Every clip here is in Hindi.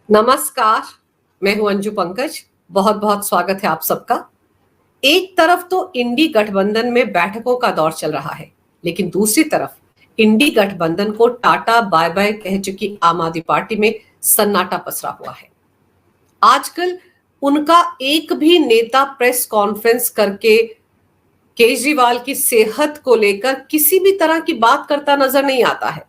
नमस्कार। मैं हूं अंजू पंकज। बहुत बहुत स्वागत है आप सबका। एक तरफ तो इंडी गठबंधन में बैठकों का दौर चल रहा है, लेकिन दूसरी तरफ इंडी गठबंधन को टाटा बाय बाय कह चुकी आम आदमी पार्टी में सन्नाटा पसरा हुआ है। आजकल उनका एक भी नेता प्रेस कॉन्फ्रेंस करके केजरीवाल की सेहत को लेकर किसी भी तरह की बात करता नजर नहीं आता है।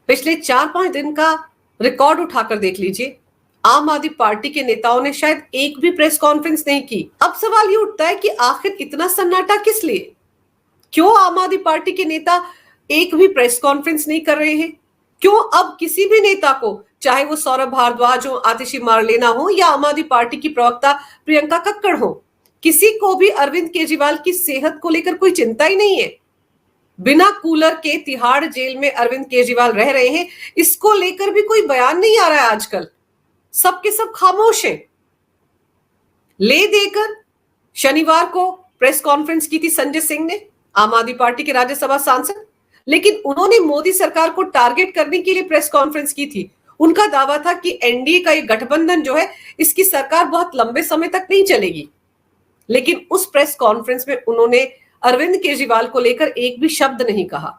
पिछले 4-5 दिन का रिकॉर्ड उठाकर देख लीजिए, आम आदमी पार्टी के नेताओं ने शायद एक भी प्रेस कॉन्फ्रेंस नहीं की। अब सवाल ये उठता है कि आखिर इतना सन्नाटा किस लिए? क्यों आम आदमी पार्टी के नेता एक भी प्रेस कॉन्फ्रेंस नहीं कर रहे हैं? क्यों अब किसी भी नेता को, चाहे वो सौरभ भारद्वाज हो, आतिशी मारलेना हो या आम आदमी पार्टी की प्रवक्ता प्रियंका कक्कड़ हो, किसी को भी अरविंद केजरीवाल की सेहत को लेकर कोई चिंता ही नहीं है। बिना कूलर के तिहाड़ जेल में अरविंद केजरीवाल रह रहे हैं, इसको लेकर भी कोई बयान नहीं आ रहा है। आजकल सबके सब खामोश हैं। ले देकर शनिवार को प्रेस कॉन्फ्रेंस की थी संजय सिंह ने, आम आदमी पार्टी के राज्यसभा सांसद, लेकिन उन्होंने मोदी सरकार को टारगेट करने के लिए प्रेस कॉन्फ्रेंस की थी। उनका दावा था कि एनडीए का ये गठबंधन जो है, इसकी सरकार बहुत लंबे समय तक नहीं चलेगी। लेकिन उस प्रेस कॉन्फ्रेंस में उन्होंने अरविंद केजरीवाल को लेकर एक भी शब्द नहीं कहा।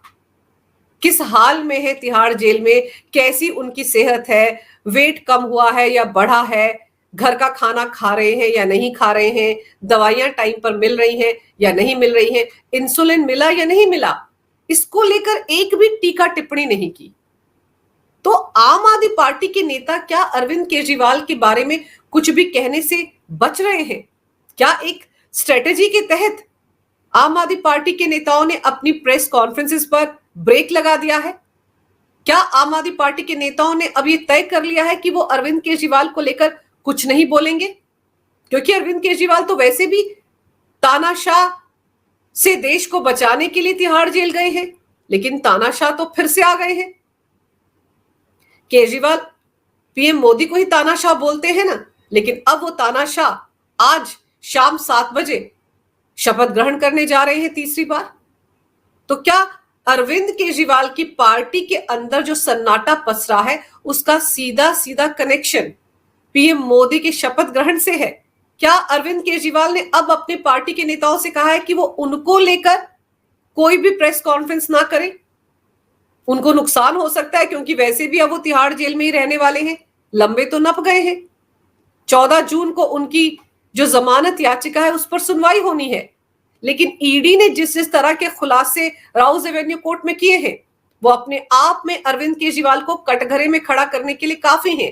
किस हाल में है तिहाड़ जेल में, कैसी उनकी सेहत है, वेट कम हुआ है या बढ़ा है, घर का खाना खा रहे हैं या नहीं खा रहे हैं, दवाइयां टाइम पर मिल रही हैं या नहीं मिल रही हैं, इंसुलिन मिला या नहीं मिला, इसको लेकर एक भी टीका टिप्पणी नहीं की। तो आम आदमी पार्टी के नेता क्या अरविंद केजरीवाल के बारे में कुछ भी कहने से बच रहे हैं? क्या एक स्ट्रेटेजी के तहत आम आदमी पार्टी के नेताओं ने अपनी प्रेस कॉन्फ्रेंसेस पर ब्रेक लगा दिया है? क्या आम आदमी पार्टी के नेताओं ने अब ये तय कर लिया है कि वो अरविंद केजरीवाल को लेकर कुछ नहीं बोलेंगे? क्योंकि अरविंद केजरीवाल तो वैसे भी तानाशाह से देश को बचाने के लिए तिहाड़ जेल गए हैं, लेकिन तानाशाह तो फिर से आ गए हैं। केजरीवाल पीएम मोदी को ही तानाशाह बोलते हैं ना, लेकिन अब वो तानाशाह आज शाम 7 बजे शपथ ग्रहण करने जा रहे हैं तीसरी बार। तो क्या अरविंद केजरीवाल की पार्टी के अंदर जो सन्नाटा पसरा है, उसका सीधा सीधा कनेक्शन पीएम मोदी के शपथ ग्रहण से है? क्या अरविंद केजरीवाल ने अब अपने पार्टी के नेताओं से कहा है कि वो उनको लेकर कोई भी प्रेस कॉन्फ्रेंस ना करें? उनको नुकसान हो सकता है, क्योंकि वैसे भी अब वो तिहाड़ जेल में ही रहने वाले हैं, लंबे तो नप गए हैं। 14 जून को उनकी जो जमानत याचिका है उस पर सुनवाई होनी है, लेकिन ईडी ने जिस तरह के खुलासे राउज एवेन्यू कोर्ट में किए हैं, वो अपने आप में अरविंद केजरीवाल को कटघरे में खड़ा करने के लिए काफी हैं।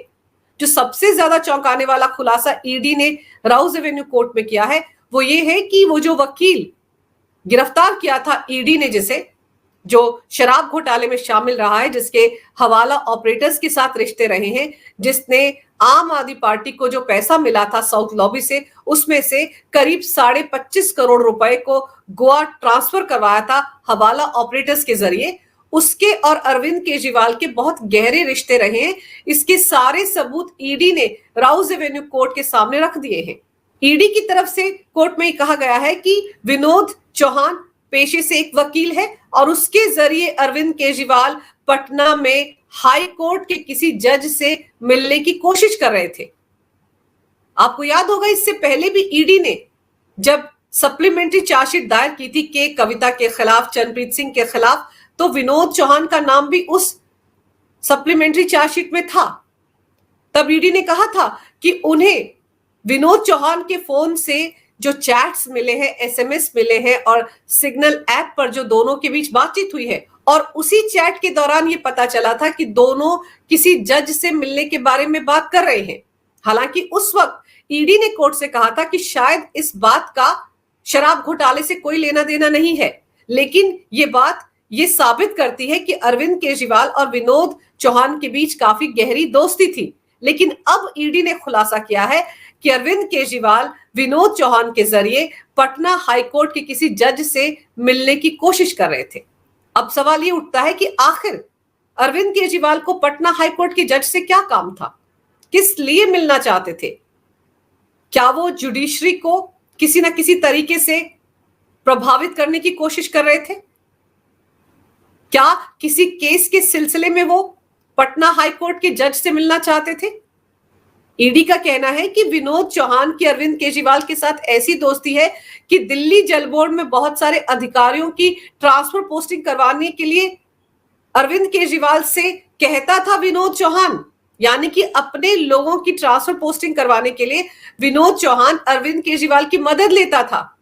जो सबसे ज्यादा चौंकाने वाला खुलासा ईडी ने राउज एवेन्यू कोर्ट में किया है, वो ये है कि वो जो वकील गिरफ्तार किया था ईडी ने, जिसे जो शराब घोटाले में शामिल रहा है, जिसके हवाला ऑपरेटर्स के साथ रिश्ते रहे हैं, जिसने आम आदमी पार्टी को जो पैसा मिला था साउथ लॉबी से, उसमें से करीब 25.5 करोड़ रुपए को गोवा ट्रांसफर करवाया था हवाला ऑपरेटर्स के जरिए, उसके और अरविंद केजरीवाल के बहुत गहरे रिश्ते रहे हैं। इसके सारे सबूत ईडी ने राउज एवेन्यू कोर्ट के सामने रख दिए हैं। ईडी की तरफ से कोर्ट में कहा गया है कि विनोद चौहान पेशे से एक वकील है और उसके जरिए अरविंद केजरीवाल पटना में हाई कोर्ट के किसी जज से मिलने की कोशिश कर रहे थे। आपको याद होगा, इससे पहले भी ईडी ने जब सप्लीमेंट्री चार्जशीट दायर की थी के कविता के खिलाफ, चरणप्रीत सिंह के खिलाफ, तो विनोद चौहान का नाम भी उस सप्लीमेंट्री चार्जशीट में था। तब ईडी ने कहा था कि उन्हें विनोद चौहान के फोन से जो चैट्स मिले हैं, एसएमएस मिले हैं और सिग्नल ऐप पर जो दोनों के बीच बातचीत हुई है, और उसी चैट के दौरान ये पता चला था कि दोनों किसी जज से मिलने के बारे में बात कर रहे हैं। हालांकि उस वक्त ईडी ने कोर्ट से कहा था कि शायद इस बात का शराब घोटाले से कोई लेना देना नहीं है, लेकिन ये बात ये साबित करती है कि अरविंद केजरीवाल और विनोद चौहान के बीच काफी गहरी दोस्ती थी। लेकिन अब ईडी ने खुलासा किया है कि अरविंद केजरीवाल विनोद चौहान के जरिए पटना हाईकोर्ट के किसी जज से मिलने की कोशिश कर रहे थे। अब सवाल ये उठता है कि आखिर अरविंद केजरीवाल को पटना हाईकोर्ट के जज से क्या काम था? किस लिए मिलना चाहते थे? क्या वो जुडिशरी को किसी ना किसी तरीके से प्रभावित करने की कोशिश कर रहे थे? क्या किसी केस के सिलसिले में वो पटना हाईकोर्ट के जज से मिलना चाहते थे? ईडी का कहना है कि विनोद चौहान की अरविंद केजरीवाल के साथ ऐसी दोस्ती है कि दिल्ली जल बोर्ड में बहुत सारे अधिकारियों की ट्रांसफर पोस्टिंग करवाने के लिए अरविंद केजरीवाल से कहता था विनोद चौहान, यानी कि अपने लोगों की ट्रांसफर पोस्टिंग करवाने के लिए विनोद चौहान अरविंद केजरीवाल की मदद लेता था।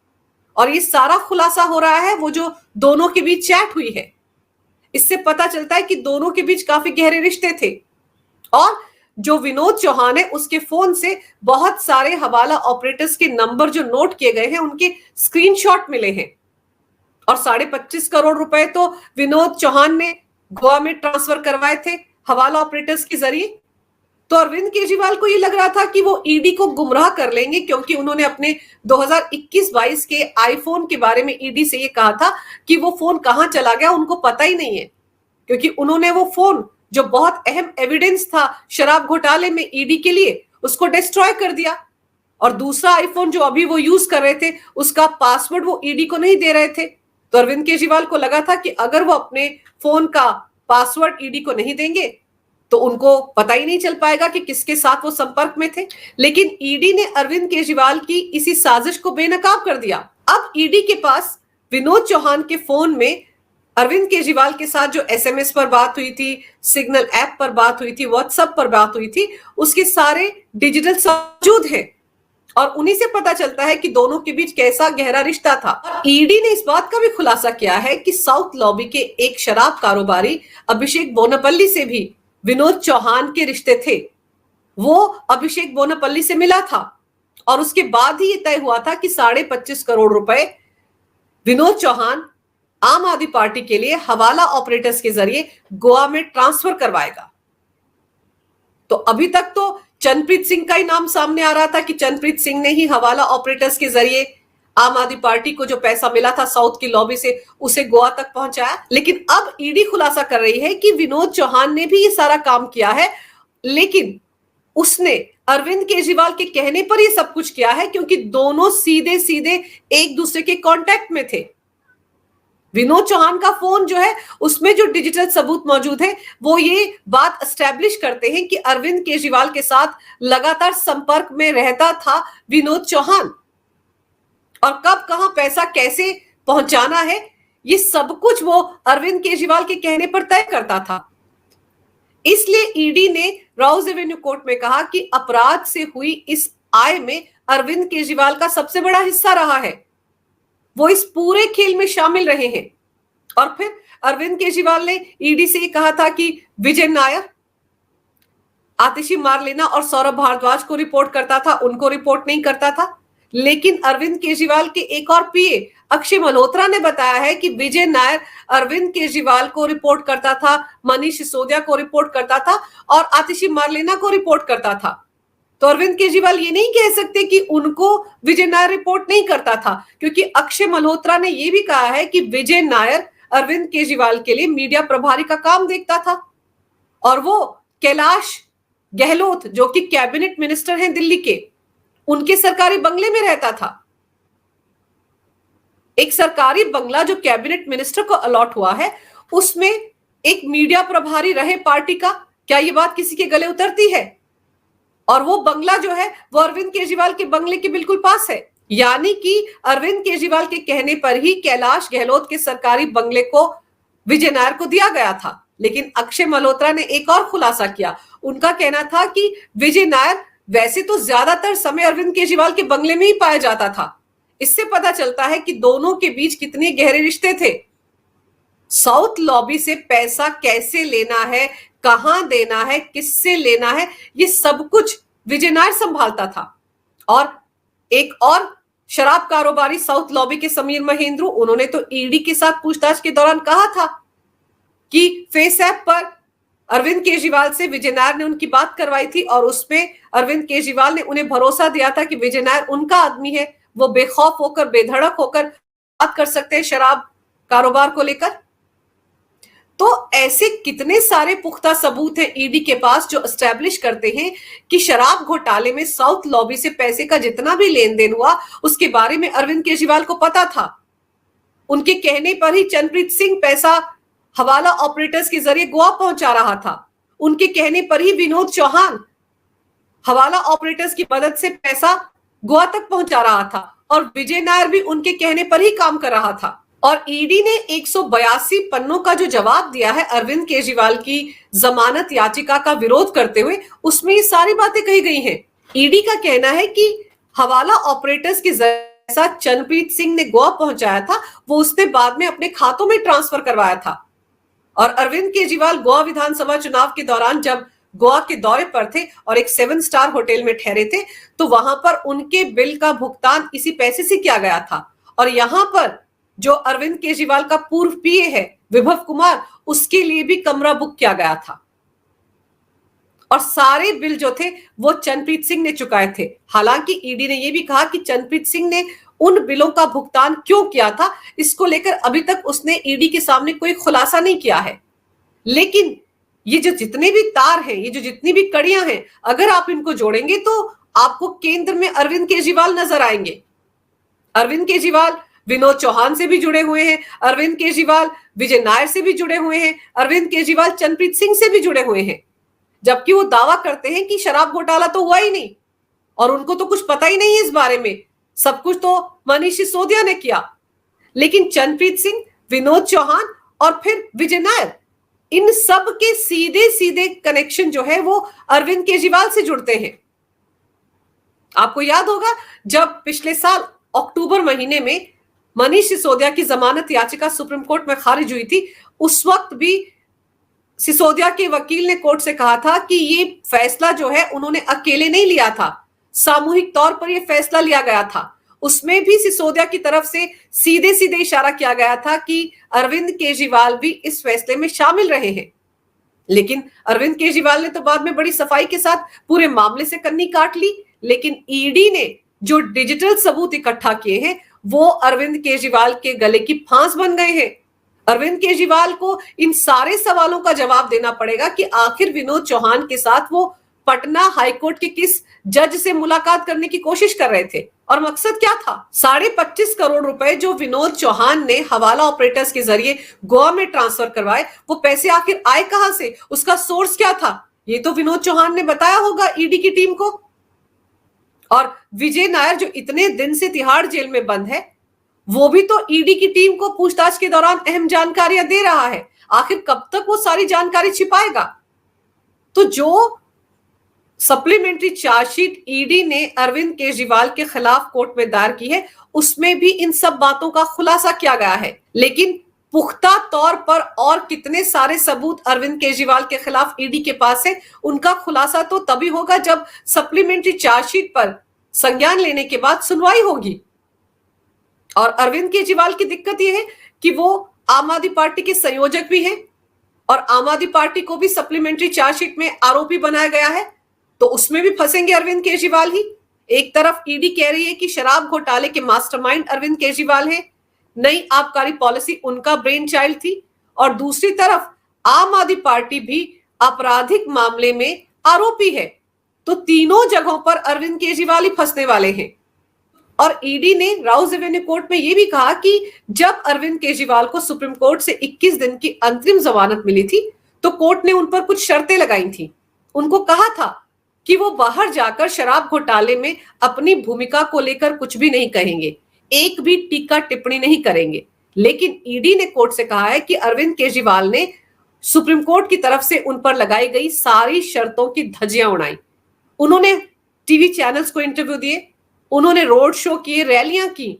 और ये सारा खुलासा हो रहा है वो जो दोनों के बीच चैट हुई है, इससे पता चलता है कि दोनों के बीच काफी गहरे रिश्ते थे। और जो विनोद चौहान है उसके फोन से बहुत सारे हवाला ऑपरेटर्स के नंबर जो नोट किए गए हैं उनके स्क्रीनशॉट मिले हैं। और 25.5 करोड़ रुपए तो विनोद चौहान ने गोवा में ट्रांसफर करवाए थे हवाला ऑपरेटर्स के जरिए। तो अरविंद केजरीवाल को ये लग रहा था कि वो ईडी को गुमराह कर लेंगे, क्योंकि उन्होंने अपने 2021-22 के आईफोन के बारे में ईडी से ये कहा था कि वो फोन कहां चला गया उनको पता ही नहीं है, क्योंकि उन्होंने वो फोन जो बहुत अहम एविडेंस था शराब घोटाले में ईडी के लिए, उसको डिस्ट्रॉय कर दिया। और दूसरा आईफोन जो अभी वो यूज कर रहे थे उसका पासवर्ड वो ईडी को नहीं दे रहे थे। तो अरविंद केजरीवाल को लगा था कि अगर वो अपने फोन का पासवर्ड ईडी को नहीं देंगे तो उनको पता ही नहीं चल पाएगा कि किसके साथ वो संपर्क में थे। लेकिन ईडी ने अरविंद केजरीवाल की इसी साजिश को बेनकाब कर दिया। अब ईडी के पास विनोद चौहान के फोन में अरविंद केजरीवाल के साथ जो एसएमएस पर बात हुई थी, सिग्नल ऐप पर बात हुई थी, व्हाट्सएप पर बात हुई थी, उसके सारे डिजिटल मौजूद हैं। और उन्हीं से पता चलता है कि दोनों के बीच कैसा गहरा रिश्ता था। ईडी ने इस बात का भी खुलासा किया है कि साउथ लॉबी के एक शराब कारोबारी अभिषेक बोनापल्ली से भी विनोद चौहान के रिश्ते थे। वो अभिषेक बोनापल्ली से मिला था और उसके बाद ही ये तय हुआ था कि 25.5 करोड़ रुपए विनोद चौहान आम आदमी पार्टी के लिए हवाला ऑपरेटर्स के जरिए गोवा में ट्रांसफर करवाएगा। तो अभी तक तो चंद्रप्रीत सिंह का ही नाम सामने आ रहा था कि चंद्रप्रीत सिंह ने ही हवाला ऑपरेटर्स के जरिए आम आदमी पार्टी को जो पैसा मिला था साउथ की लॉबी से उसे गोवा तक पहुंचाया। लेकिन अब ईडी खुलासा कर रही है कि विनोद चौहान ने भी ये सारा काम किया है, लेकिन उसने अरविंद केजरीवाल के कहने पर ये सब कुछ किया है, क्योंकि दोनों सीधे सीधे एक दूसरे के कांटेक्ट में थे। विनोद चौहान का फोन जो है उसमें जो डिजिटल सबूत मौजूद है वो ये बात एस्टेब्लिश करते हैं कि अरविंद केजरीवाल के साथ लगातार संपर्क में रहता था विनोद चौहान, और कब कहां पैसा कैसे पहुंचाना है ये सब कुछ वो अरविंद केजरीवाल के कहने पर तय करता था। इसलिए ईडी ने राउज एवेन्यू कोर्ट में कहा कि अपराध से हुई इस आय में अरविंद केजरीवाल का सबसे बड़ा हिस्सा रहा है, वो इस पूरे खेल में शामिल रहे हैं। और फिर अरविंद केजरीवाल ने ईडी से कहा था कि विजय नायर, आतिशी मारलेना और सौरभ भारद्वाज को रिपोर्ट करता था, उनको रिपोर्ट नहीं करता था। लेकिन अरविंद केजरीवाल के एक और पीए अक्षय मल्होत्रा ने बताया है कि विजय नायर अरविंद केजरीवाल को रिपोर्ट करता था, मनीष सिसोदिया को रिपोर्ट करता था और आतिशी मारलेना को रिपोर्ट करता था। तो अरविंद केजरीवाल ये नहीं कह सकते कि उनको विजय नायर रिपोर्ट नहीं करता था, क्योंकि अक्षय मल्होत्रा ने यह भी कहा है कि विजय नायर अरविंद केजरीवाल के लिए मीडिया प्रभारी का काम देखता था और वो कैलाश गहलोत जो कि कैबिनेट मिनिस्टर हैं दिल्ली के, उनके सरकारी बंगले में रहता था। एक सरकारी बंगला जो कैबिनेट मिनिस्टर को अलॉट हुआ है उसमें एक मीडिया प्रभारी रहे पार्टी का, क्या ये बात किसी के गले उतरती है? और वो बंगला जो है वो अरविंद केजरीवाल के बंगले के बिल्कुल पास है, यानी कि अरविंद केजरीवाल के कहने पर ही कैलाश गहलोत के सरकारी बंगले को विजय नायर को दिया गया था। लेकिन अक्षय मल्होत्रा ने एक और खुलासा किया। उनका कहना था कि विजय नायर वैसे तो ज्यादातर समय अरविंद केजरीवाल के बंगले में ही पाया जाता था। इससे पता चलता है कि दोनों के बीच कितने गहरे रिश्ते थे। साउथ लॉबी से पैसा कैसे लेना है, कहां देना है, किससे लेना है, ये सब कुछ विजय नायर संभालता था। और एक और शराब कारोबारी साउथ लॉबी के समीर महेंद्रू, उन्होंने तो ईडी के साथ पूछताछ के दौरान कहा था कि फेस ऐप पर अरविंद केजरीवाल से विजय नायर ने उनकी बात करवाई थी और उसमें अरविंद केजरीवाल ने उन्हें भरोसा दिया था कि विजय नायर उनका आदमी है, वो बेखौफ होकर बेधड़क होकर बात कर सकते हैं शराब कारोबार को लेकर। तो ऐसे कितने सारे पुख्ता सबूत हैं ईडी के पास जो एस्टैब्लिश करते हैं कि शराब घोटाले में साउथ लॉबी से पैसे का जितना भी लेन देन हुआ उसके बारे में अरविंद केजरीवाल को पता था। उनके कहने पर ही चंद्रप्रीत सिंह पैसा हवाला ऑपरेटर्स के जरिए गोवा पहुंचा रहा था। उनके कहने पर ही विनोद चौहान हवाला ऑपरेटर्स की मदद से पैसा गोवा तक पहुंचा रहा था और विजय नायर भी उनके कहने पर ही काम कर रहा था। और ईडी ने 182 पन्नों का जो जवाब दिया है अरविंद केजरीवाल की जमानत याचिका का विरोध करते हुए, उसमें ये सारी बातें कही गई हैं। ईडी का कहना है कि हवाला ऑपरेटर्स के जैसा चरणप्रीत सिंह ने गोवा पहुंचाया था, वो उसने बाद में अपने खातों में ट्रांसफर करवाया था। और अरविंद केजरीवाल गोवा विधानसभा चुनाव के दौरान जब गोवा के दौरे पर थे और एक 7 स्टार होटल में ठहरे थे, तो वहां पर उनके बिल का भुगतान इसी पैसे से किया गया था। और यहां पर जो अरविंद केजरीवाल का पूर्व पीए है विभव कुमार, उसके लिए भी कमरा बुक किया गया था और सारे बिल जो थे वो चरणप्रीत सिंह ने चुकाए थे। हालांकि ईडी ने यह भी कहा कि चरणप्रीत सिंह ने उन बिलों का भुगतान क्यों किया था, इसको लेकर अभी तक उसने ईडी के सामने कोई खुलासा नहीं किया है। लेकिन ये जो जितने भी तार हैं, ये जो जितनी भी कड़ियां हैं, अगर आप इनको जोड़ेंगे तो आपको केंद्र में अरविंद केजरीवाल नजर आएंगे। अरविंद केजरीवाल विनोद चौहान से भी जुड़े हुए हैं, अरविंद केजरीवाल विजय नायर से भी जुड़े हुए हैं, अरविंद केजरीवाल चरणप्रीत सिंह से भी जुड़े हुए हैं, जबकि वो दावा करते हैं कि शराब घोटाला तो हुआ ही नहीं और उनको तो कुछ पता ही नहीं है इस बारे में, सब कुछ तो मनीष सिसोदिया ने किया। लेकिन चरणप्रीत सिंह, विनोद चौहान और फिर विजय नायर, इन सब के सीधे सीधे कनेक्शन जो है वो अरविंद केजरीवाल से जुड़ते हैं। आपको याद होगा जब पिछले साल अक्टूबर महीने में मनीष सिसोदिया की जमानत याचिका सुप्रीम कोर्ट में खारिज हुई थी, उस वक्त भी सिसोदिया के वकील ने कोर्ट से कहा था कि ये फैसला जो है उन्होंने अकेले नहीं लिया था, सामूहिक तौर पर यह फैसला लिया गया था। उसमें भी सिसोदिया की तरफ से सीधे सीधे इशारा किया गया था कि अरविंद केजरीवाल भी इस फैसले में शामिल रहे हैं। लेकिन अरविंद केजरीवाल ने तो बाद में बड़ी सफाई के साथ पूरे मामले से कन्नी काट ली। लेकिन ईडी ने जो डिजिटल सबूत इकट्ठा किए हैं वो अरविंद केजरीवाल के गले की फांस बन गए हैं। अरविंद केजरीवाल को इन सारे सवालों का जवाब देना पड़ेगा कि आखिर विनोद चौहान के साथ वो पटना हाईकोर्ट के किस जज से मुलाकात करने की कोशिश कर रहे थे और मकसद क्या था। 25.5 करोड़ रुपए जो विनोद चौहान ने हवाला ऑपरेटर्स के जरिए गोवा में ट्रांसफर करवाए, वो पैसे आखिर आए कहां से, उसका सोर्स क्या था, ये तो विनोद चौहान ने बताया होगा ईडी की टीम को। और विजय नायर जो इतने दिन से तिहाड़ जेल में बंद है, वो भी तो ईडी की टीम को पूछताछ के दौरान अहम जानकारियां दे रहा है। आखिर कब तक वो सारी जानकारी छिपाएगा। तो जो सप्लीमेंट्री चार्जशीट ईडी ने अरविंद केजरीवाल के खिलाफ कोर्ट में दायर की है, उसमें भी इन सब बातों का खुलासा किया गया है। लेकिन पुख्ता तौर पर और कितने सारे सबूत अरविंद केजरीवाल के खिलाफ ईडी के पास है, उनका खुलासा तो तभी होगा जब सप्लीमेंट्री चार्जशीट पर संज्ञान लेने के बाद सुनवाई होगी। और अरविंद केजरीवाल की दिक्कत यह है कि वो आम आदमी पार्टी के संयोजक भी हैं और आम आदमी पार्टी को भी सप्लीमेंट्री चार्जशीट में आरोपी बनाया गया है, तो उसमें भी फंसेंगे अरविंद केजरीवाल ही। एक तरफ ईडी कह रही है कि शराब घोटाले के मास्टरमाइंड अरविंद केजरीवाल हैं, नई आबकारी पॉलिसी उनका ब्रेन चाइल्ड थी, और दूसरी तरफ आम आदमी पार्टी भी आपराधिक मामले में आरोपी है। तो तीनों जगहों पर अरविंद केजरीवाल ही फंसने वाले हैं। और ईडी ने राउज एवेन्यू कोर्ट में यह भी कहा कि जब अरविंद केजरीवाल को सुप्रीम कोर्ट से 21 दिन की अंतरिम जमानत मिली थी, तो कोर्ट ने उन पर कुछ शर्तें लगाई थी। उनको कहा था कि वो बाहर जाकर शराब घोटाले में अपनी भूमिका को लेकर कुछ भी नहीं कहेंगे, एक भी टीका टिप्पणी नहीं करेंगे। लेकिन ईडी ने कोर्ट से कहा है कि अरविंद केजरीवाल ने सुप्रीम कोर्ट की तरफ से उन पर लगाई गई सारी शर्तों की धज्जियां उड़ाई। उन्होंने टीवी चैनल्स को इंटरव्यू दिए, उन्होंने रोड शो किए, रैलियां की,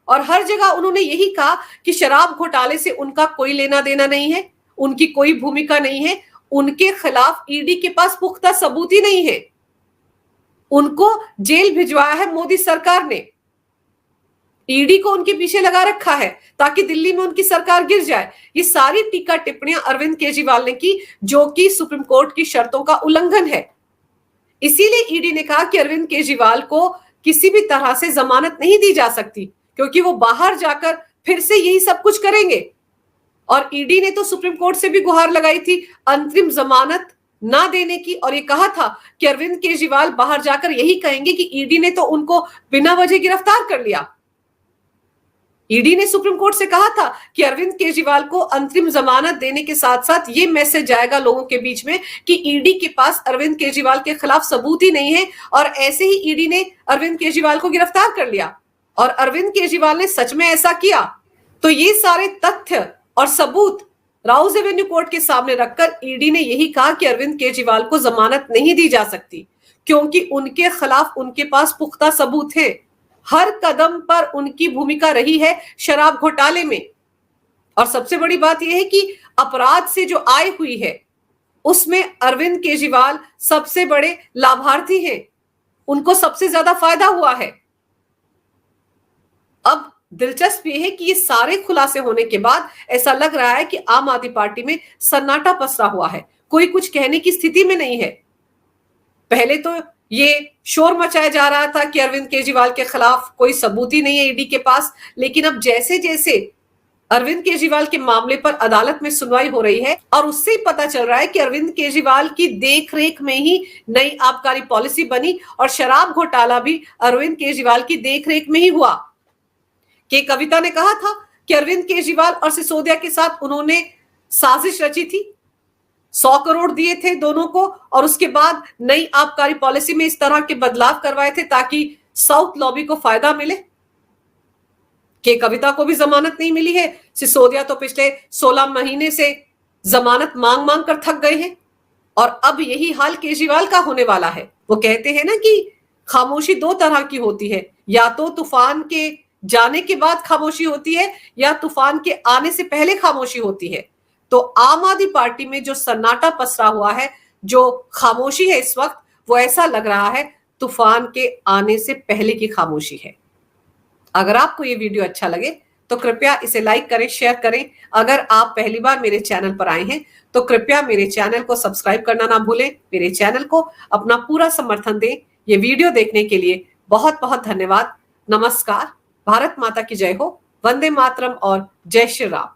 और हर जगह उन्होंने यही कहा कि शराब घोटाले से उनका कोई लेना देना नहीं है, उनकी कोई भूमिका नहीं है, उनके खिलाफ ईडी के पास पुख्ता सबूत ही नहीं है। उनको जेल भिजवाया है मोदी सरकार ने, ईडी को उनके पीछे लगा रखा है ताकि दिल्ली में उनकी सरकार गिर जाए। ये सारी टीका टिप्पणियां अरविंद केजरीवाल ने की, जो कि सुप्रीम कोर्ट की शर्तों का उल्लंघन है। इसीलिए ईडी ने कहा कि अरविंद केजरीवाल को किसी भी तरह से जमानत नहीं दी जा सकती, क्योंकि वो बाहर जाकर फिर से यही सब कुछ करेंगे। और ईडी ने तो सुप्रीम कोर्ट से भी गुहार लगाई थी अंतरिम जमानत ना देने की, और ये कहा था कि अरविंद केजरीवाल बाहर जाकर यही कहेंगे कि ईडी ने तो उनको बिना वजह गिरफ्तार कर लिया। ईडी ने सुप्रीम कोर्ट से कहा था कि अरविंद केजरीवाल को अंतरिम जमानत देने के साथ साथ ये मैसेज जाएगा लोगों के बीच में कि ईडी के पास अरविंद केजरीवाल के खिलाफ सबूत ही नहीं है, और ऐसे ही ईडी ने अरविंद केजरीवाल को गिरफ्तार कर लिया और अरविंद केजरीवाल ने सच में ऐसा किया। तो ये सारे तथ्य और सबूत राउज एवेन्यू कोर्ट के सामने रखकर ईडी ने यही कहा कि अरविंद केजरीवाल को जमानत नहीं दी जा सकती, क्योंकि उनके खिलाफ उनके पास पुख्ता सबूत है। हर कदम पर उनकी भूमिका रही है शराब घोटाले में, और सबसे बड़ी बात यह है कि अपराध से जो आय हुई है उसमें अरविंद केजरीवाल सबसे बड़े लाभार्थी हैं, उनको सबसे ज्यादा फायदा हुआ है। अब दिलचस्प यह है कि ये सारे खुलासे होने के बाद ऐसा लग रहा है कि आम आदमी पार्टी में सन्नाटा पसरा हुआ है, कोई कुछ कहने की स्थिति में नहीं है। पहले तो ये शोर मचाया जा रहा था कि अरविंद केजरीवाल के खिलाफ कोई सबूत ही नहीं है ईडी के पास, लेकिन अब जैसे जैसे अरविंद केजरीवाल के मामले पर अदालत में सुनवाई हो रही है और उससे ही पता चल रहा है कि अरविंद केजरीवाल की देखरेख में ही नई आबकारी पॉलिसी बनी और शराब घोटाला भी अरविंद केजरीवाल की देखरेख में ही हुआ। के कविता ने कहा था कि अरविंद केजरीवाल और सिसोदिया के साथ उन्होंने साजिश रची थी, 100 करोड़ दिए थे दोनों को, और उसके बाद नई आबकारी पॉलिसी में इस तरह के बदलाव करवाए थे ताकि साउथ लॉबी को फायदा मिले। के कविता को भी जमानत नहीं मिली है, सिसोदिया तो पिछले 16 महीने से जमानत मांग मांग कर थक गए हैं, और अब यही हाल केजरीवाल का होने वाला है। वो कहते हैं ना कि खामोशी दो तरह की होती है, या तो तूफान के जाने के बाद खामोशी होती है या तूफान के आने से पहले खामोशी होती है। तो आम आदमी पार्टी में जो सन्नाटा पसरा हुआ है, जो खामोशी है इस वक्त, वो ऐसा लग रहा है तूफान के आने से पहले की खामोशी है। अगर आपको ये वीडियो अच्छा लगे तो कृपया इसे लाइक करें, शेयर करें। अगर आप पहली बार मेरे चैनल पर आए हैं तो कृपया मेरे चैनल को सब्सक्राइब करना ना भूलें। मेरे चैनल को अपना पूरा समर्थन दें। ये वीडियो देखने के लिए बहुत बहुत धन्यवाद। नमस्कार। भारत माता की जय हो। वंदे मातरम और जय श्री राम।